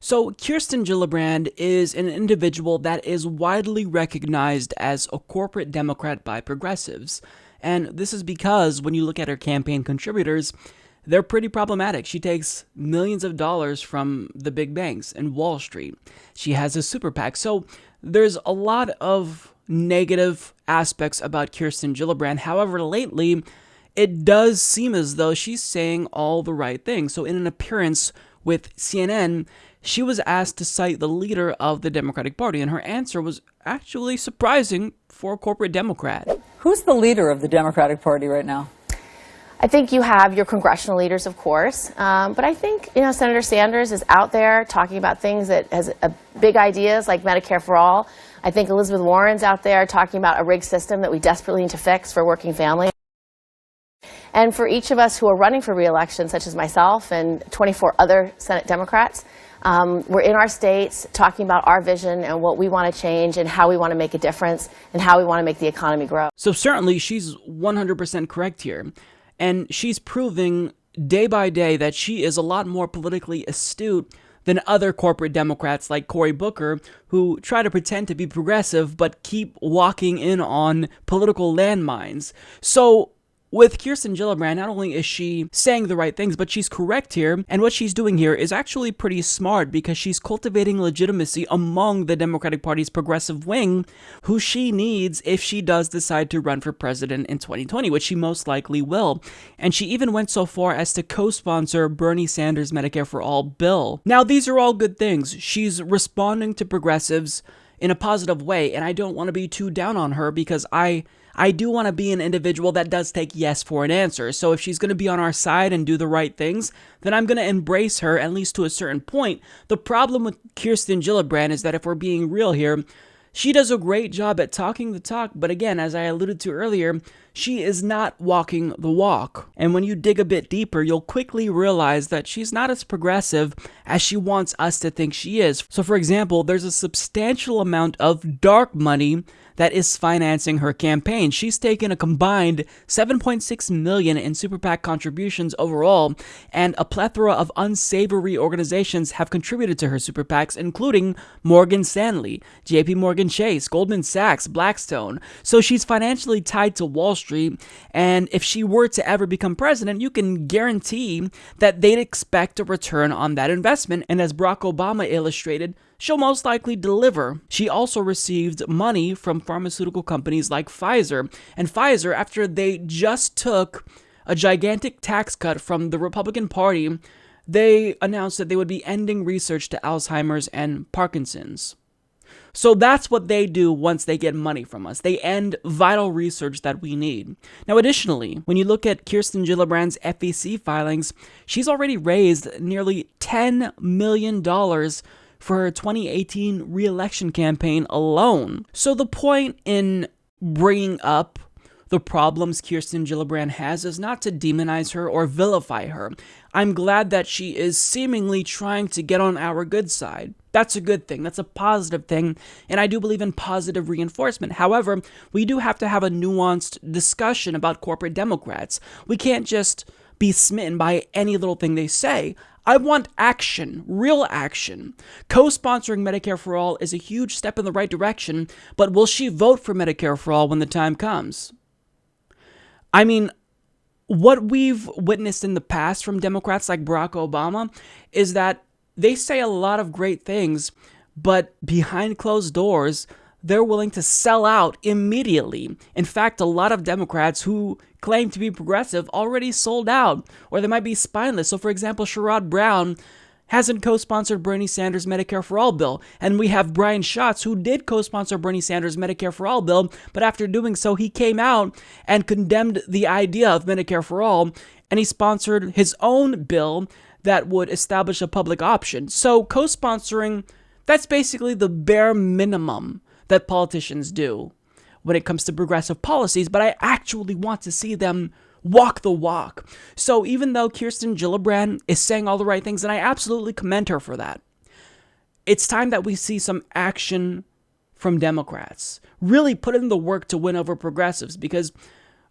So Kirsten Gillibrand is an individual that is widely recognized as a corporate Democrat by progressives. And this is because when you look at her campaign contributors, they're pretty problematic. She takes millions of dollars from the big banks and Wall Street. She has a super PAC. So there's a lot of negative aspects about Kirsten Gillibrand. However, lately, it does seem as though she's saying all the right things. So in an appearance with CNN, she was asked to cite the leader of the Democratic Party, and her answer was actually surprising for a corporate Democrat. Who's the leader of the Democratic Party right now? I think you have your congressional leaders, of course, but I think Senator Sanders is out there talking about things that has big ideas like Medicare for all. I think Elizabeth Warren's out there talking about a rigged system that we desperately need to fix for working families. And for each of us who are running for re-election, such as myself and 24 other Senate Democrats, we're in our states talking about our vision and what we want to change and how we want to make a difference and how we want to make the economy grow. So certainly she's 100% correct here. And she's proving day by day that she is a lot more politically astute than other corporate Democrats like Cory Booker, who try to pretend to be progressive but keep walking in on political landmines. So with Kirsten Gillibrand, not only is she saying the right things, but she's correct here, and what she's doing here is actually pretty smart because she's cultivating legitimacy among the Democratic Party's progressive wing, who she needs if she does decide to run for president in 2020, which she most likely will. And she even went so far as to co-sponsor Bernie Sanders' Medicare for All bill. Now, these are all good things. She's responding to progressives in a positive way, and I don't want to be too down on her because I do want to be an individual that does take yes for an answer. So if she's going to be on our side and do the right things, then I'm going to embrace her, at least to a certain point. The problem with Kirsten Gillibrand is that if we're being real here, she does a great job at talking the talk, but again, as I alluded to earlier, she is not walking the walk. And when you dig a bit deeper, you'll quickly realize that she's not as progressive as she wants us to think she is. So for example, there's a substantial amount of dark money that is financing her campaign. She's taken a combined $7.6 million in Super PAC contributions overall, and a plethora of unsavory organizations have contributed to her Super PACs, including Morgan Stanley, JP Morgan Chase, Goldman Sachs, Blackstone. So she's financially tied to Wall Street, and if she were to ever become president, you can guarantee that they'd expect a return on that investment, and as Barack Obama illustrated, she'll most likely deliver. She also received money from pharmaceutical companies like Pfizer. And Pfizer, after they just took a gigantic tax cut from the Republican Party, they announced that they would be ending research to Alzheimer's and Parkinson's. So that's what they do once they get money from us. They end vital research that we need. Now, additionally, when you look at Kirsten Gillibrand's FEC filings, she's already raised nearly $10 million for her 2018 re-election campaign alone. So the point in bringing up the problems Kirsten Gillibrand has is not to demonize her or vilify her. I'm glad that she is seemingly trying to get on our good side. That's a good thing. That's a positive thing. And I do believe in positive reinforcement. However, we do have to have a nuanced discussion about corporate Democrats. We can't just be smitten by any little thing they say. I want action, real action. Co-sponsoring Medicare for All is a huge step in the right direction, but will she vote for Medicare for All when the time comes? I mean, what we've witnessed in the past from Democrats like Barack Obama is that they say a lot of great things, but behind closed doors, they're willing to sell out immediately. In fact, a lot of Democrats who claim to be progressive already sold out, or they might be spineless. So for example, Sherrod Brown hasn't co-sponsored Bernie Sanders' Medicare for All bill. And we have Brian Schatz, who did co-sponsor Bernie Sanders' Medicare for All bill, but after doing so, he came out and condemned the idea of Medicare for All, and he sponsored his own bill that would establish a public option. So co-sponsoring, that's basically the bare minimum that politicians do when it comes to progressive policies, but I actually want to see them walk the walk. So even though Kirsten Gillibrand is saying all the right things, and I absolutely commend her for that, it's time that we see some action from Democrats. Really put in the work to win over progressives, because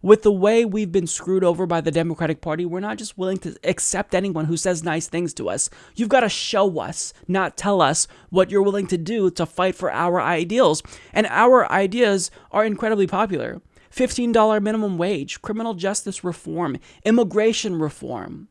With the way we've been screwed over by the Democratic Party, we're not just willing to accept anyone who says nice things to us. You've got to show us, not tell us, what you're willing to do to fight for our ideals. And our ideas are incredibly popular. $15 minimum wage, criminal justice reform, immigration reform,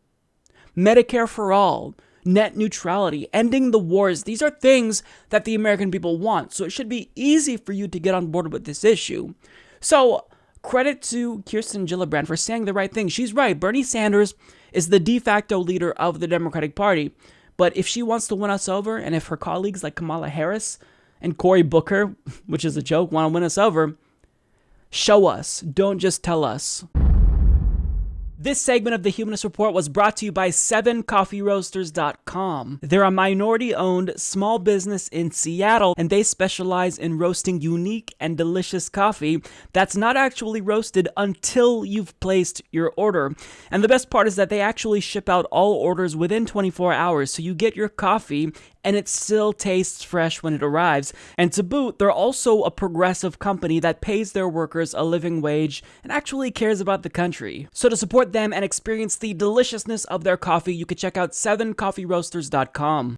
Medicare for all, net neutrality, ending the wars. These are things that the American people want. So it should be easy for you to get on board with this issue. So credit to Kirsten Gillibrand for saying the right thing. She's right. Bernie Sanders is the de facto leader of the Democratic Party. But if she wants to win us over, and if her colleagues like Kamala Harris and Cory Booker, which is a joke, want to win us over, show us. Don't just tell us. This segment of the Humanist Report was brought to you by 7coffeeroasters.com. They're a minority-owned small business in Seattle, and they specialize in roasting unique and delicious coffee that's not actually roasted until you've placed your order. And the best part is that they actually ship out all orders within 24 hours, so you get your coffee and it still tastes fresh when it arrives. And to boot, they're also a progressive company that pays their workers a living wage and actually cares about the country. So to support them and experience the deliciousness of their coffee, you can check out 7coffeeroasters.com.